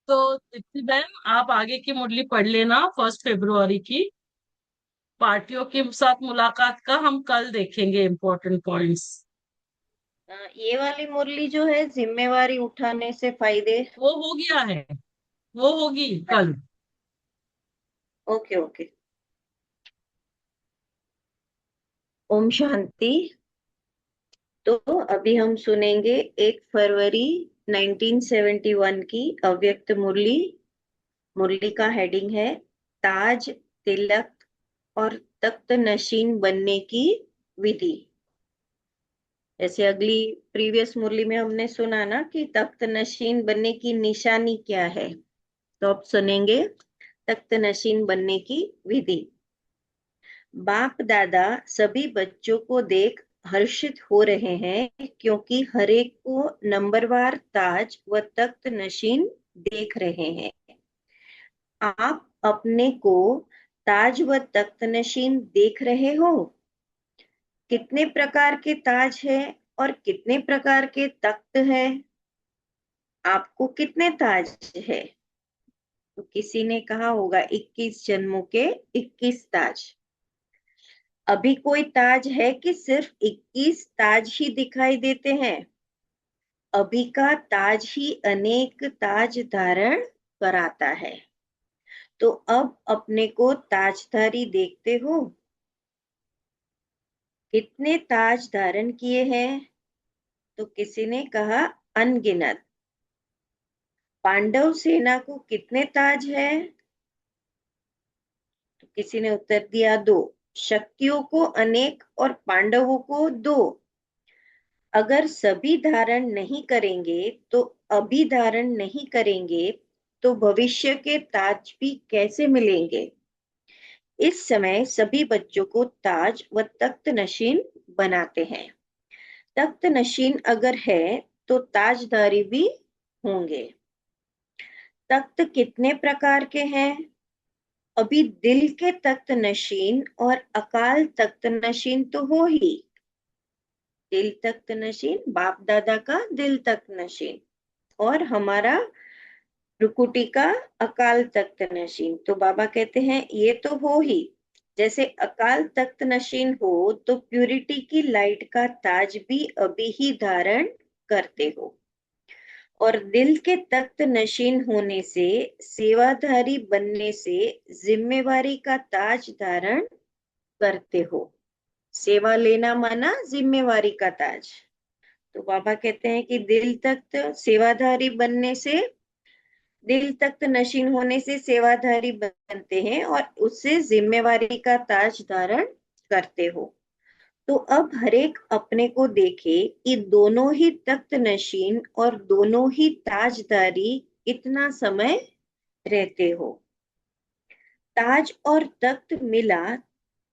तो दीप्ति बहन, आप आगे की मुरली पढ़ लेना 1 फरवरी की। पार्टियों के साथ मुलाकात का हम कल देखेंगे इम्पोर्टेंट पॉइंट्स। ये वाली मुरली जो है जिम्मेवारी उठाने से फायदे। वो हो गया है, वो होगी कल। Okay okay. ओम शांति। तो अभी हम सुनेंगे 1 फरवरी 1971 की अव्यक्त मुरली। मुरली का हेडिंग है ताज, तिलक और तख्त नशीन बनने की विधि। जैसे अगली प्रीवियस मुरली में हमने सुना ना कि तख्त नशीन बनने की निशानी क्या है, तो अब सुनेंगे तख्त नशीन बनने की विधि। बाप दादा सभी बच्चों को देख हर्षित हो रहे हैं क्योंकि हरेक को नंबरवार ताज व तख्त नशीन देख रहे हैं। आप अपने को ताज व तख्त नशीन देख रहे हो? कितने प्रकार के ताज है और कितने प्रकार के तख्त है? आपको कितने ताज है? तो किसी ने कहा होगा 21 जन्मों के 21 ताज। अभी कोई ताज है कि सिर्फ 21 ताज ही दिखाई देते हैं? अभी का ताज ही अनेक ताज धारण कराता है। तो अब अपने को ताजधारी देखते हो? कितने ताज धारण किए हैं? तो किसी ने कहा अनगिनत। पांडव सेना को कितने ताज है? तो किसी ने उत्तर दिया 2। शक्तियों को अनेक और पांडवों को 2। अगर सभी धारण नहीं करेंगे तो अभी धारण नहीं करेंगे तो भविष्य के ताज भी कैसे मिलेंगे? इस समय सभी बच्चों को ताज व तख्त नशीन बनाते हैं। तख्त नशीन अगर है तो ताजदारी भी होंगे। तख्त कितने प्रकार के हैं? अभी दिल के तख्त नशीन और अकाल तख्त नशीन तो हो ही। दिल तख्त नशीन बाप दादा का दिल तख्त नशीन, और हमारा रुकुटी का अकाल तख्त नशीन। तो बाबा कहते हैं ये तो हो ही। जैसे अकाल तख्त नशीन हो तो प्यूरिटी की लाइट का ताज भी अभी ही धारण करते हो, और दिल के तख्त नशीन होने से, सेवाधारी बनने से जिम्मेवारी का ताज धारण करते हो। सेवा लेना माना जिम्मेवारी का ताज। तो बाबा कहते हैं कि दिल तख्त सेवाधारी बनने से, दिल तख्त नशीन होने से सेवाधारी बनते हैं और उससे जिम्मेवारी का ताज धारण करते हो। तो अब हरेक अपने को देखे कि दोनों ही तख्त नशीन और दोनों ही ताजदारी कितना समय रहते हो। ताज और तख्त मिला,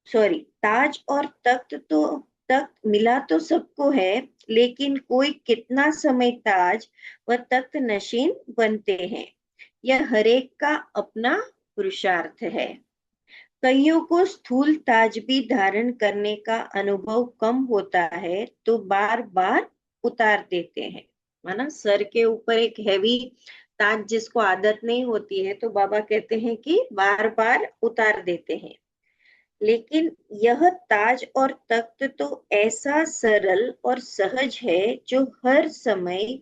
सॉरी, ताज और तख्त तो, तख्त मिला तो सबको है, लेकिन कोई कितना समय ताज व तख्त नशीन बनते हैं यह हरेक का अपना पुरुषार्थ है। कईयों को स्थूल ताज भी धारण करने का अनुभव कम होता है तो बार बार उतार देते हैं। माना सर के ऊपर एक हैवी ताज जिसको आदत नहीं होती है तो बाबा कहते हैं कि बार बार उतार देते हैं। लेकिन यह ताज और तख्त तो ऐसा सरल और सहज है जो हर समय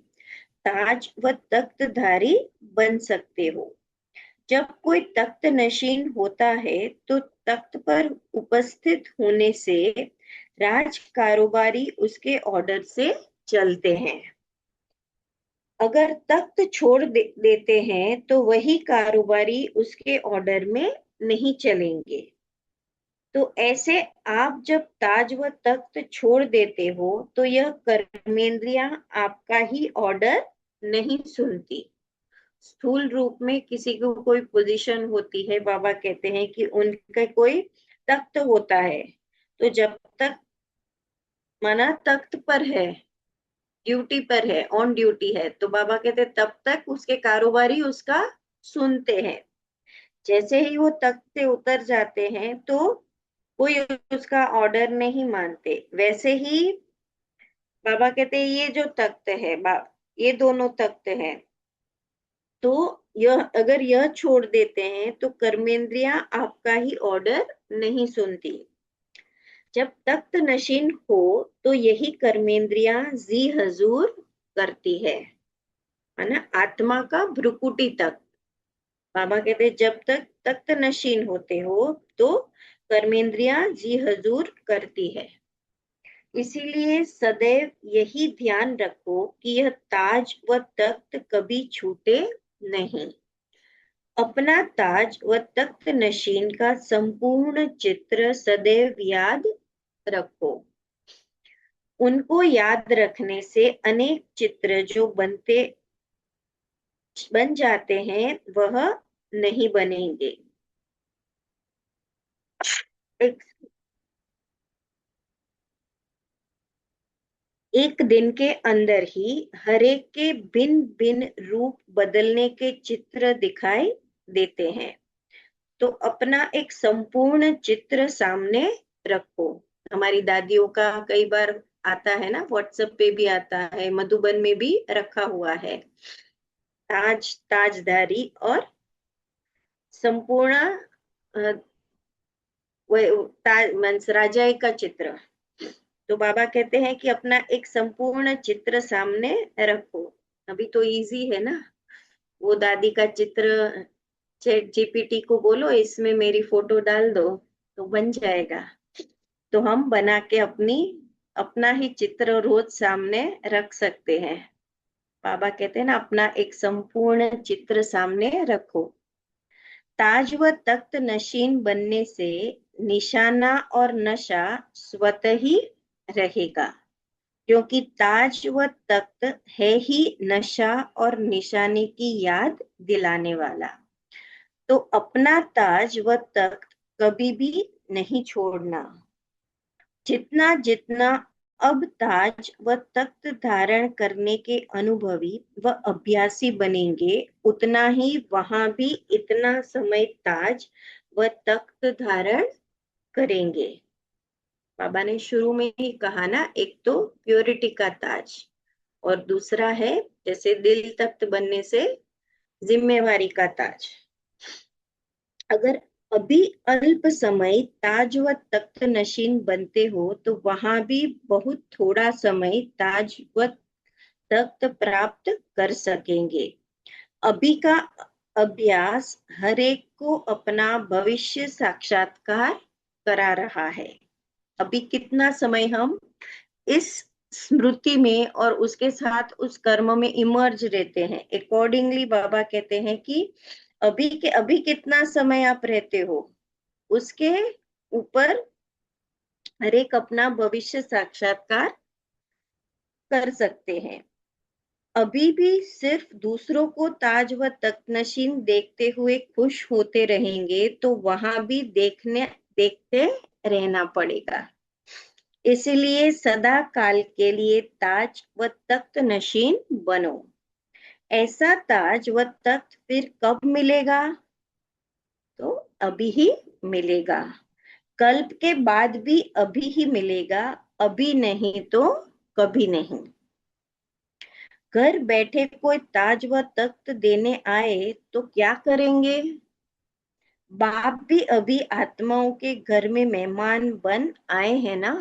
ताज व तख्तधारी बन सकते हो। जब कोई तख्त नशीन होता है तो तख्त पर उपस्थित होने से राज कारोबारी उसके ऑर्डर से चलते हैं। अगर तख्त छोड़ देते हैं तो वही कारोबारी उसके ऑर्डर में नहीं चलेंगे। तो ऐसे आप जब ताज व तख्त छोड़ देते हो तो यह कर्मेंद्रियां आपका ही ऑर्डर नहीं सुनती। स्थूल रूप में किसी को कोई पोजीशन होती है, बाबा कहते हैं कि उनका कोई तख्त होता है, तो जब तक मना तख्त पर है, ड्यूटी पर है, ऑन ड्यूटी है, तो बाबा कहते हैं तब तक उसके कारोबारी उसका सुनते हैं। जैसे ही वो तख्त से उतर जाते हैं तो कोई उसका ऑर्डर नहीं मानते। वैसे ही बाबा कहते हैं ये जो तख्त है, ये दोनों तख्त हैं, तो अगर यह छोड़ देते हैं तो कर्मेंद्रियां आपका ही ऑर्डर नहीं सुनती। जब तख्त नशीन हो तो यही कर्मेंद्रियां जी हजूर करती है ना। आत्मा का भ्रुकुटी तक, बाबा कहते जब तक तख्त नशीन होते हो तो कर्मेंद्रियां जी हजूर करती है। इसीलिए सदैव यही ध्यान रखो कि यह ताज व तख्त कभी छूटे नहीं। अपना ताज व तख्त नशीन का संपूर्ण चित्र सदैव याद रखो। उनको याद रखने से अनेक चित्र जो बन जाते हैं वह नहीं बनेंगे। एक, एक दिन के अंदर ही हरेक के भिन्न भिन्न रूप बदलने के चित्र दिखाई देते हैं। तो अपना एक संपूर्ण चित्र सामने रखो। हमारी दादियों का कई बार आता है ना, व्हाट्सएप पे भी आता है, मधुबन में भी रखा हुआ है, ताजदारी और संपूर्ण राजाई का चित्र। तो बाबा कहते हैं कि अपना एक संपूर्ण चित्र सामने रखो। अभी तो इजी है ना, वो दादी का चित्र चैट जीपीटी को बोलो इसमें मेरी फोटो डाल दो तो बन जाएगा। तो हम बना के अपना ही चित्र रोज सामने रख सकते हैं। बाबा कहते हैं ना, अपना एक संपूर्ण चित्र सामने रखो। ताज व तख्त नशीन बनने से निशाना और नशा स्वतः ही रहेगा, क्योंकि ताज व तख्त है ही नशा और निशाने की याद दिलाने वाला। तो अपना ताज व तख्त कभी भी नहीं छोड़ना। जितना जितना अब ताज व तख्त धारण करने के अनुभवी व अभ्यासी बनेंगे, उतना ही वहां भी इतना समय ताज व तख्त धारण करेंगे। बाबा ने शुरू में ही कहा ना, एक तो प्योरिटी का ताज और दूसरा है जैसे दिल तख्त बनने से जिम्मेवारी का ताज। अगर अभी अल्प समय ताज व तख्त नशीन बनते हो तो वहां भी बहुत थोड़ा समय ताज व तख्त प्राप्त कर सकेंगे। अभी का अभ्यास हर एक को अपना भविष्य साक्षात्कार करा रहा है। अभी कितना समय हम इस स्मृति में और उसके साथ उस कर्म में इमर्ज रहते हैं, अकॉर्डिंगली बाबा कहते हैं कि अभी कितना समय आप रहते हो उसके ऊपर हर एक अपना भविष्य साक्षात्कार कर सकते हैं। अभी भी सिर्फ दूसरों को ताज व तख्तनशीन देखते हुए खुश होते रहेंगे तो वहां भी देखते रहना पड़ेगा। इसलिए सदा काल के लिए ताज व तख्त नशीन बनो। ऐसा ताज व तख्त फिर कब मिलेगा? तो अभी ही मिलेगा। कल्प के बाद भी अभी ही मिलेगा, अभी नहीं तो कभी नहीं। घर बैठे कोई ताज व तख्त देने आए तो क्या करेंगे? बाप भी अभी आत्माओं के घर में मेहमान बन आए हैं ना।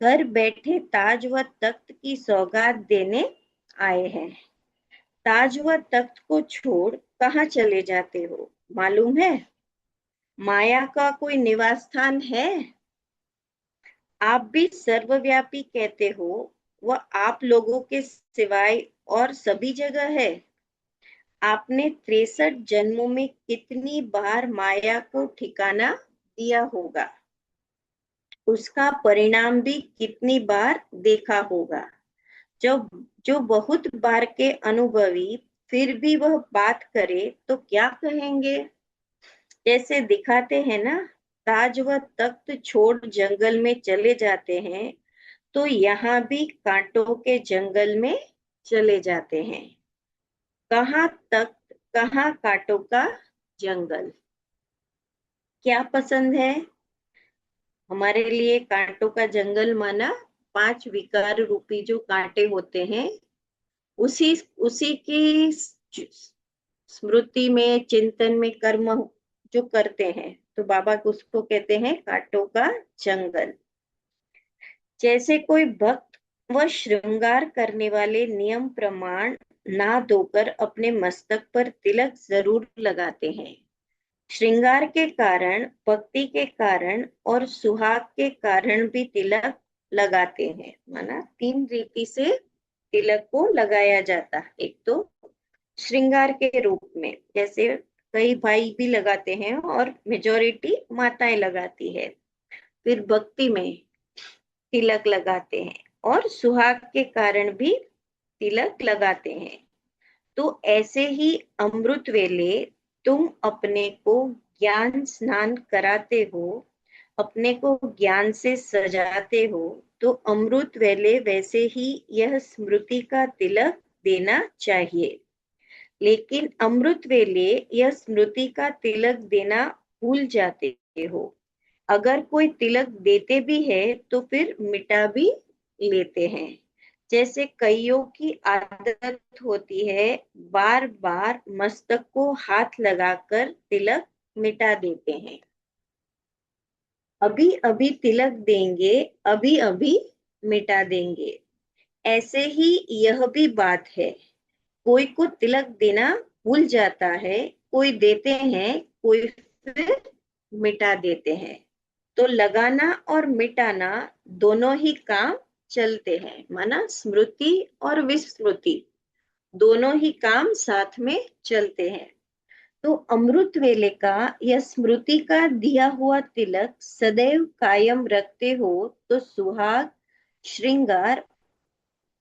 घर बैठे ताज व तख्त की सौगात देने आए हैं। ताज व तख्त को छोड़ कहाँ चले जाते हो मालूम है? माया का कोई निवास स्थान है? आप भी सर्वव्यापी कहते हो, वह आप लोगों के सिवाय और सभी जगह है। आपने 63 जन्मों में कितनी बार माया को ठिकाना दिया होगा, उसका परिणाम भी कितनी बार देखा होगा। जब जो बहुत बार के अनुभवी फिर भी वह बात करे तो क्या कहेंगे? जैसे दिखाते हैं ना, ताज व तख्त छोड़ जंगल में चले जाते हैं तो यहाँ भी कांटों के जंगल में चले जाते हैं। कहाँ तख्त कहाँ कांटों का जंगल? क्या पसंद है? हमारे लिए कांटों का जंगल माना 5 विकार रूपी जो कांटे होते हैं, उसी उसी की स्मृति में, चिंतन में कर्म जो करते हैं, तो बाबा उसको कहते हैं कांटों का जंगल। जैसे कोई भक्त व श्रृंगार करने वाले नियम प्रमाण ना धोकर अपने मस्तक पर तिलक जरूर लगाते हैं। श्रृंगार के कारण, भक्ति के कारण और सुहाग के कारण भी तिलक लगाते हैं। माना तीन रीति से तिलक को लगाया जाता है। एक तो श्रृंगार के रूप में, जैसे कई भाई भी लगाते हैं और मेजोरिटी माताएं लगाती है। फिर भक्ति में तिलक लगाते हैं और सुहाग के कारण भी तिलक लगाते हैं। तो ऐसे ही अमृत वेले तुम अपने को ज्ञान स्नान कराते हो, अपने को ज्ञान से सजाते हो, तो अमृत वेले वैसे ही यह स्मृति का तिलक देना चाहिए। लेकिन अमृत वेले यह स्मृति का तिलक देना भूल जाते हो। अगर कोई तिलक देते भी है तो फिर मिटा भी लेते हैं। जैसे कईयों की आदत होती है बार बार मस्तक को हाथ लगाकर तिलक मिटा देते हैं। अभी अभी तिलक देंगे, अभी अभी मिटा देंगे। ऐसे ही यह भी बात है। कोई को तिलक देना भूल जाता है, कोई देते हैं, कोई फिर मिटा देते हैं। तो लगाना और मिटाना दोनों ही काम चलते हैं। माना स्मृति और विस्मृति दोनों ही काम साथ में चलते हैं। तो अमृत वेले का या स्मृति का दिया हुआ तिलक सदैव कायम रखते हो तो सुहाग, श्रृंगार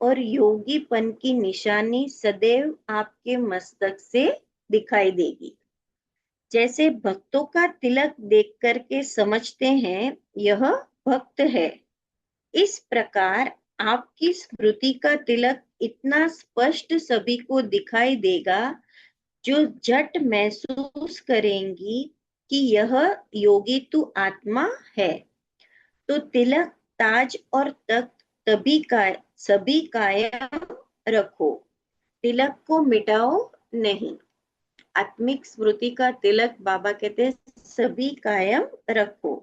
और योगीपन की निशानी सदैव आपके मस्तक से दिखाई देगी। जैसे भक्तों का तिलक देख करके समझते हैं यह भक्त है, इस प्रकार आपकी स्मृति का तिलक इतना स्पष्ट सभी को दिखाई देगा जो झट महसूस करेंगी कि यह योगी तू आत्मा है। तो तिलक, ताज और तख्त सभी कायम रखो, तिलक को मिटाओ नहीं। आत्मिक स्मृति का तिलक बाबा कहते हैं सभी कायम रखो।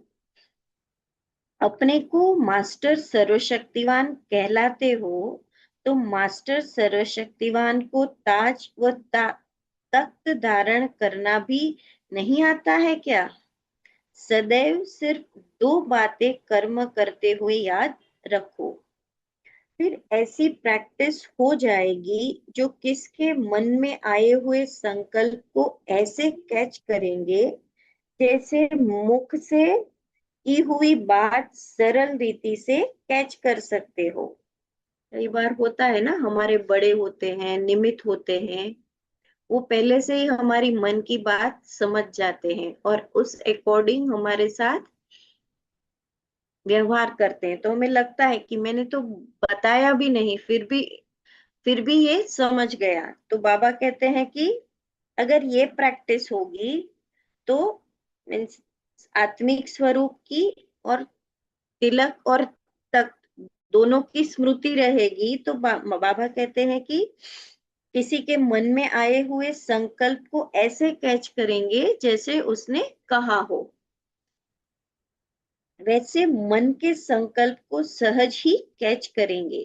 अपने को मास्टर सर्वशक्तिवान कहलाते हो, तो मास्टर सर्वशक्तिवान को ताज व तख्त धारण करना भी नहीं आता है क्या? सदैव सिर्फ दो बातें कर्म करते हुए याद रखो। फिर ऐसी प्रैक्टिस हो जाएगी जो किसके मन में आए हुए संकल्प को ऐसे कैच करेंगे जैसे मुख से की हुई बात सरल रीति से कैच कर सकते हो। कई बार होता है ना, हमारे बड़े होते हैं, निमित्त होते हैं, वो पहले से ही हमारी मन की बात समझ जाते हैं और उस अकॉर्डिंग हमारे साथ व्यवहार करते हैं। तो हमें लगता है कि मैंने तो बताया भी नहीं, फिर भी ये समझ गया। तो बाबा कहते हैं कि अगर ये प्रैक्टिस होगी तो मीन्स आत्मिक स्वरूप की और तिलक और तख्त दोनों की स्मृति रहेगी, तो बाबा कहते हैं कि किसी के मन में आए हुए संकल्प को ऐसे कैच करेंगे जैसे उसने कहा हो। वैसे मन के संकल्प को सहज ही कैच करेंगे,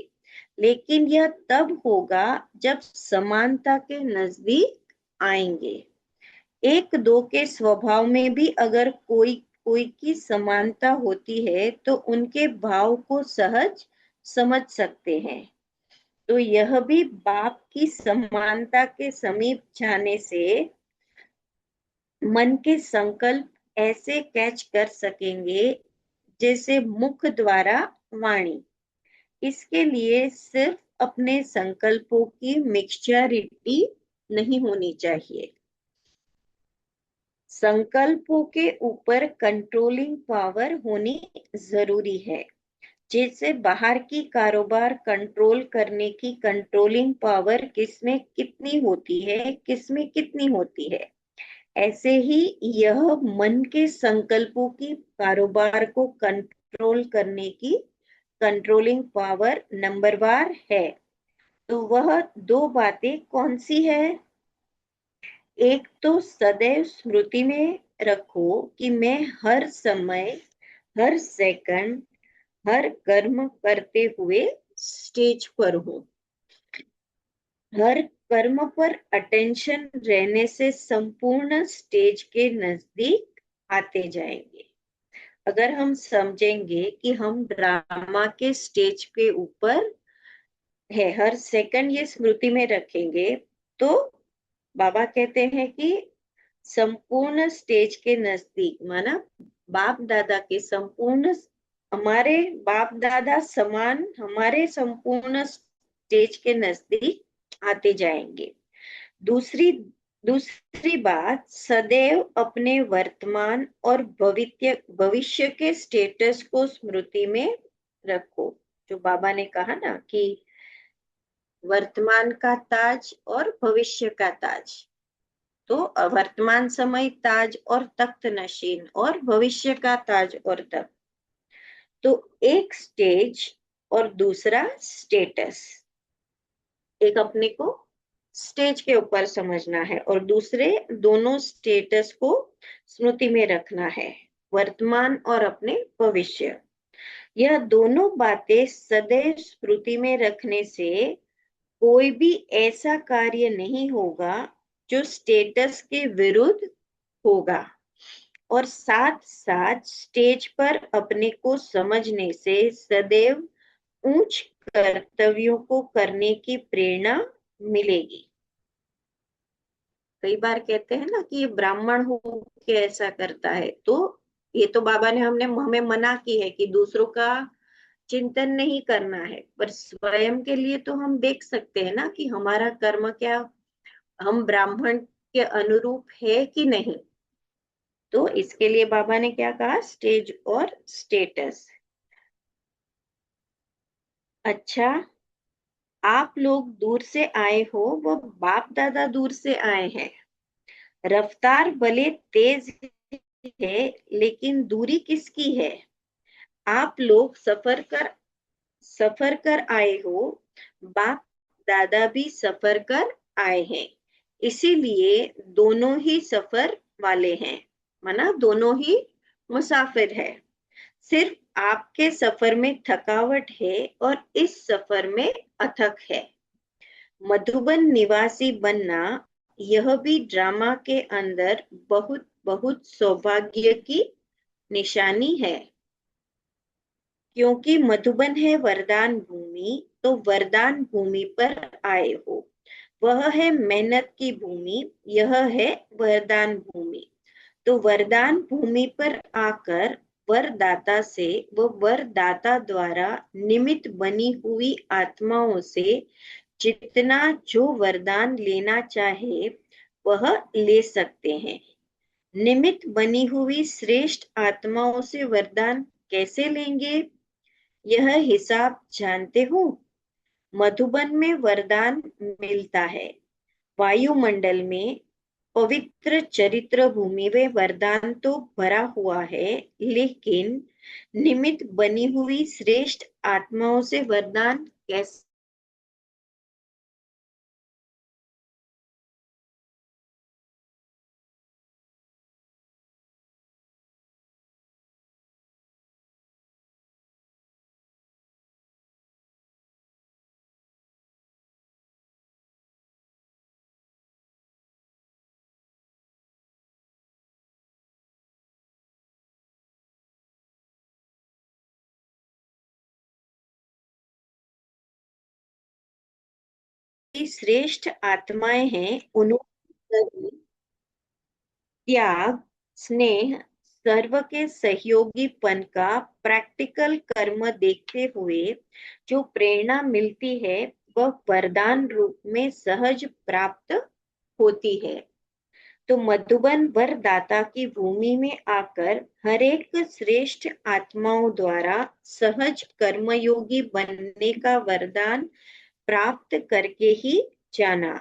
लेकिन यह तब होगा जब समानता के नजदीक आएंगे। एक दो के स्वभाव में भी अगर कोई कोई की समानता होती है तो उनके भाव को सहज समझ सकते हैं। तो यह भी बाप की समानता के समीप जाने से मन के संकल्प ऐसे कैच कर सकेंगे जैसे मुख द्वारा वाणी। इसके लिए सिर्फ अपने संकल्पों की मिक्सचरिटी नहीं होनी चाहिए, संकल्पों के ऊपर कंट्रोलिंग पावर होनी जरूरी है। जैसे बाहर की कारोबार कंट्रोल करने की कंट्रोलिंग पावर किसमें कितनी होती है, किसमें कितनी होती है, ऐसे ही यह मन के संकल्पों की कारोबार को कंट्रोल करने की कंट्रोलिंग पावर नंबरवार है। तो वह दो बातें कौन सी है? एक तो सदैव स्मृति में रखो कि मैं हर समय, हर सेकंड, हर कर्म करते हुए स्टेज पर हूँ। हर कर्म पर अटेंशन रहने से संपूर्ण स्टेज के नजदीक आते जाएंगे। अगर हम समझेंगे कि हम ड्रामा के स्टेज के ऊपर है, हर सेकंड ये स्मृति में रखेंगे, तो बाबा कहते हैं कि संपूर्ण स्टेज के नजदीक, माना बाप दादा के संपूर्ण, हमारे बाप दादा समान हमारे संपूर्ण स्टेज के नजदीक आते जाएंगे। दूसरी दूसरी बात, सदैव अपने वर्तमान और भविष्य के स्टेटस को स्मृति में रखो। जो बाबा ने कहा ना कि वर्तमान का ताज और भविष्य का ताज, तो वर्तमान समय ताज और तख्त नशीन, और भविष्य का ताज और तख्त। तो एक स्टेज और दूसरा स्टेटस, एक अपने को स्टेज के ऊपर समझना है और दूसरे दोनों स्टेटस को स्मृति में रखना है, वर्तमान और अपने भविष्य। यह दोनों बातें सदैव स्मृति में रखने से कोई भी ऐसा कार्य नहीं होगा जो स्टेटस के विरुद्ध होगा, और साथ साथ स्टेज पर अपने को समझने से सदैव उच्च कर्तव्यों को करने की प्रेरणा मिलेगी। कई बार कहते हैं ना कि ये ब्राह्मण हो के ऐसा करता है, तो ये तो बाबा ने हमें मना की है कि दूसरों का चिंतन नहीं करना है, पर स्वयं के लिए तो हम देख सकते हैं ना कि हमारा कर्म क्या, हम ब्राह्मण के अनुरूप है कि नहीं। तो इसके लिए बाबा ने क्या कहा, स्टेज और स्टेटस। अच्छा, आप लोग दूर से आए हो, वो बाप दादा दूर से आए हैं। रफ्तार भले तेज है, लेकिन दूरी किसकी है? आप लोग सफर कर आए हो, बाप दादा भी सफर कर आए हैं, इसीलिए दोनों ही सफर वाले हैं, माना दोनों ही मुसाफिर है। सिर्फ आपके सफर में थकावट है और इस सफर में अथक है। मधुबन निवासी बनना, यह भी ड्रामा के अंदर बहुत बहुत सौभाग्य की निशानी है। क्योंकि मधुबन है वरदान भूमि, तो वरदान भूमि पर आए हो। वह है मेहनत की भूमि, यह है वरदान भूमि। तो वरदान भूमि पर आकर वरदाता से व वरदाता द्वारा निमित्त बनी हुई आत्माओं से जितना जो वरदान लेना चाहे वह ले सकते हैं। निमित्त बनी हुई श्रेष्ठ आत्माओं से वरदान कैसे लेंगे, यह हिसाब जानते हो? मधुबन में वरदान मिलता है, वायुमंडल में पवित्र चरित्र भूमि में वरदान तो भरा हुआ है, लेकिन निमित्त बनी हुई श्रेष्ठ आत्माओं से वरदान कैसे? श्रेष्ठ आत्माएं हैं, उन्होंने त्याग, स्नेह, सर्व के सहयोगीपन का प्रैक्टिकल कर्म देखते हुए जो प्रेरणा मिलती है, वह वरदान रूप में सहज प्राप्त होती है। तो मधुबन वरदाता की भूमि में आकर हर एक श्रेष्ठ आत्माओं द्वारा सहज कर्मयोगी बनने का वरदान प्राप्त करके ही जाना।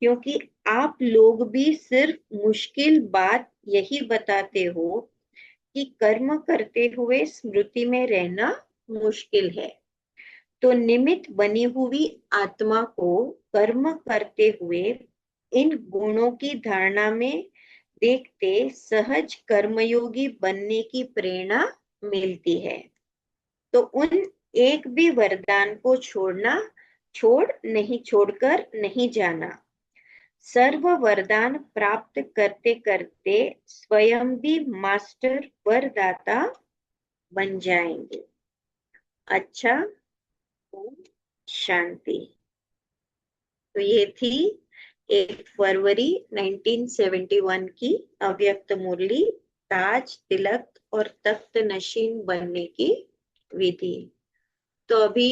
क्योंकि आप लोग भी सिर्फ मुश्किल बात यही बताते हो कि कर्म करते हुए स्मृति में रहना मुश्किल है। तो निमित्त बनी हुई आत्मा को कर्म करते हुए इन गुणों की धारणा में देखते सहज कर्मयोगी बनने की प्रेरणा मिलती है। तो उन एक भी वरदान को छोड़कर नहीं जाना। सर्व वरदान प्राप्त करते करते स्वयं भी मास्टर वरदाता बन जाएंगे। अच्छा, ओम शांति। तो ये थी 1 फरवरी 1971 की अव्यक्त मुरली, ताज तिलक और तख्त नशीन बनने की विधि। तो अभी